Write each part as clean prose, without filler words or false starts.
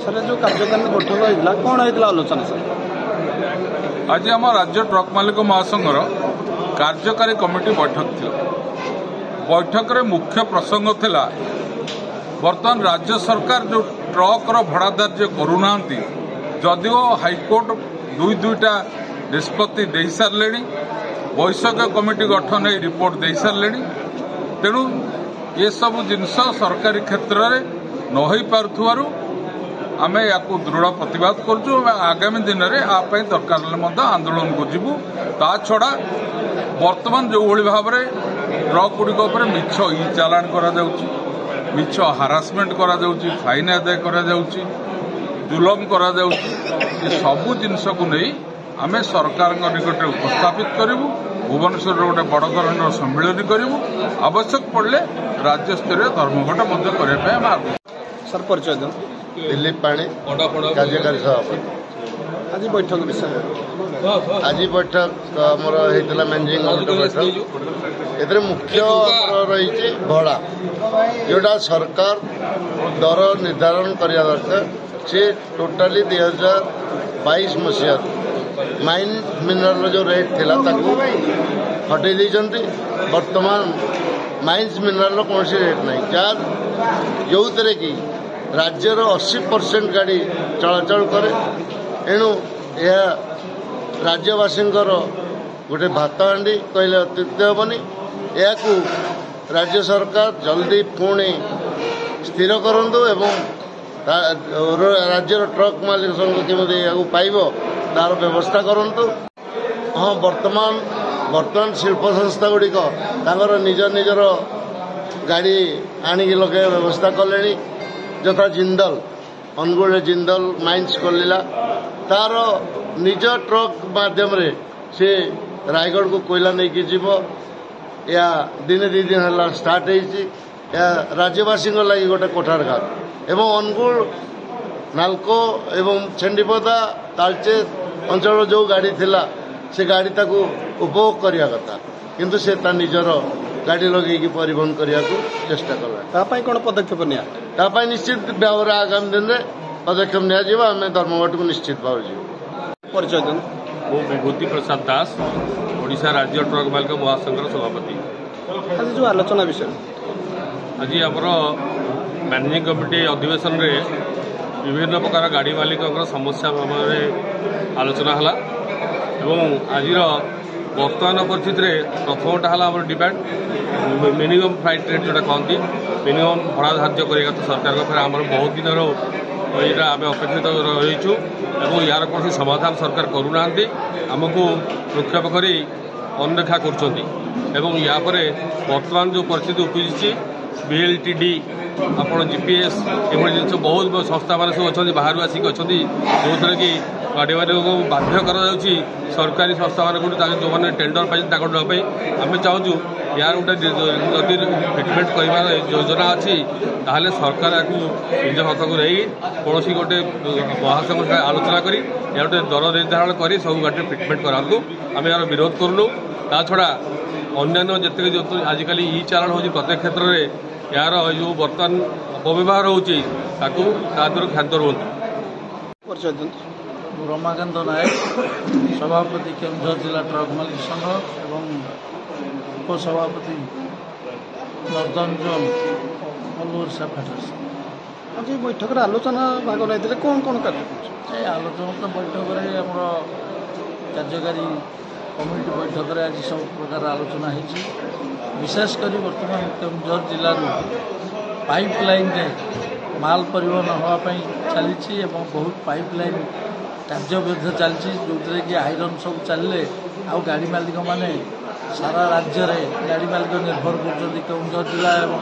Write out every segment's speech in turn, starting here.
Sir जो कार्यकारिणी बैठक होता कौन होता आलोचना सर? आज आम राज्य ट्रक मालिक महासंघर कार्यकारी कमिटी बैठक थी। बैठक रे मुख्य प्रसंग थिला वर्तमान राज्य सरकार जो ट्रक भड़ा धार्य करूना जदिओ हाईकोर्ट दुईटा निष्पत्ति दे सारे वैषयिक कमिटी गठन हो रिपोर्ट दे सारे तेणु ये सब जिनस सरकारी क्षेत्र में न हो पार आम या दृढ़ प्रतिवाद करुँ। आगामी दिन में आप दरकार आंदोलन को जीवु। ता छड़ा वर्तमान जो भाव में ट्रक गुड़िक मिछ ई चालाण मिछ हारासमेंट फाइन आदाय जुलम सबू जिनस को नहीं आम सरकार निकट में उपस्थापित करूँ। भुवनेश्वर गोटे बड़ धरण सम्मिलन करूँ। आवश्यक पड़े राज्य स्तरीय धर्मघट करने सर परिचय दो। दिलीप पाणी कार्यकारी सभापति। आज बैठक विषय आज बैठक आमर होता मैनेजिंग कमिटी बैठक ए मुख्य रही भड़ा जोटा सरकार दर निर्धारण करने दरकार से टोटाली 2022 मसीह माइन मिनरल जो रेट थिला ताकू हटई देइछन्ती। वर्तमान माइन्स मिनरल कौन रेट नहीं जहाँ जो कि राज्यर 80% गाड़ी चलाचल करे। एणु यह राज्यवासी गोटे भात हांडी कहले अत्युक्ति हेबनी। या राज्य सरकार जल्दी पुणी स्थिर करंतु एवं राज्यर ट्रक मालिक संघ केमती या पाइब तार व्यवस्था करंतु। हाँ वर्तमान शिल्प संस्था गुड़िक निज निजर गाड़ी आणिक लगे व्यवस्था कले। जथा जिंदल अनुगुल जिंदल माइन्स खोलिला तार निज ट्रक माध्यम से रायगढ़ को कोयला नहीं कि जीव या दिने दी दिन है स्टार्ट या राज्यवासी लगी गोटे कोठारघाट एवं अनुगुल नालको एवं छेंडीपदा तालचेर अंचल जो गाड़ी थिला से गाड़ी ताकू उपभोग करिया कथा किंतु से ता निजर गाड़ी लगे परिवहन करने को चेष्टा कला। कौन पदक्षेप निया निश्चित भाव में आगामी दिन में पदक्षेप निम धर्मघट को निश्चित भाव जी। परिचय मु विभूति प्रसाद दास ओडिशा राज्य ट्रक मालिक महासंघर सभापति। आज जो आलोचना विषय आज आमर मैनेजिंग कमिटी अधिवेशन रे विभिन्न प्रकार गाड़ी मालिक समस्या भाव में आलोचना है एवं आज वर्तमान परिस्थिति में प्रथमटा है डिमांड मिनिमम फ्लाइट रेट जोटा कहती मिनिमम भड़ा धार्य करेगा तो सरकार फिर आम बहुत दिन यहाँ आम अपेक्षित रहीचु और यार कौन समाधान सरकार करूना आमको भ्रूक्षेप कर अनदेखा कर या वर्तमान जो परिस्थिति उपजी BLTD आपड़ GPS ये जिन बहुत संस्था मान सब अच्छा बाहर आसिक अच्छा जो कि गाड़ी मालिक को बाध्य कर सरकारी संस्था मान जो मैंने टेंडर पाई आम चाहूँ यार गोटे जदि ट्रिटमेंट कर योजना अच्छी ताहले सरकार या निज हाथ को नहीं कौन गोटे महासंघ आलोचना कर गोटे दर निर्धारण कर सब गाड़ी ट्रिटमेंट करातु आम यार विरोध करूँ। ता छड़ा अन्य जिते आजिकल ई चालाण हो प्रत्येक क्षेत्र में यार जो बर्तमान अपव्यवहार होती क्षांत रुहतु। रमाकांत नायक सभापति केन्दुझर जिला ट्रक मालिक संघ एवं उपसभापति northern zone all Odisha federation. आज बैठक आलोचना भाग नहीं कौन कौन आलोचना तो बैठक में कार्यकारी कमिटी बैठक में आज सब प्रकार आलोचना होती। विशेषकर वर्तमान केन्दुझर जिलूर पाइपलाइन माल परिवहन होगापी चली बहुत पाइपलाइन कार्य चलती जो कि आईरन सब चलिए आउ गाड़ी मालिक माने सारा राज्य में गाड़ी मालिक निर्भर कर केन्दुझर जिला और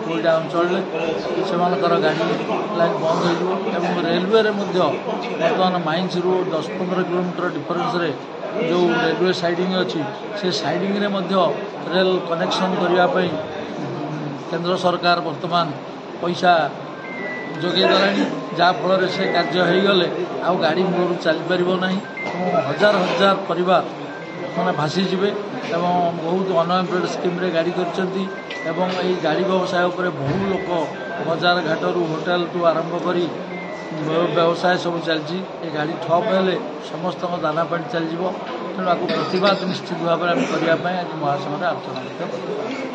कोईटा अंचल से गाड़ी लाइन बंद हो रेलवे बर्तमान माइन्स रू 10-15 किलोमीटर डिफरेन्स जो रेलवे साइडिंग अच्छी से साइडिंग रेल कनेक्शन करने केंद्र सरकार वर्तमान पैसा जोगे देलानी जहाँफल से कार्य हो गले आउ गाड़ी मूल चली पार ना हजार हजार परिवार मैंने भासीजे एवं बहुत अनएम्प्लॉयड स्कीम रे गाड़ी करछंती एवं गाड़ी व्यवसाय उपर बहु लोक बजार घाटू होटेल टू आरंभ करी व्यवसाय सब चलती ये गाड़ी ठप हेले समस्त दाना पानी चलଯିव तेणु आपको प्रतिवाद निश्चित भाव में करने आज महासंघ आलोचना।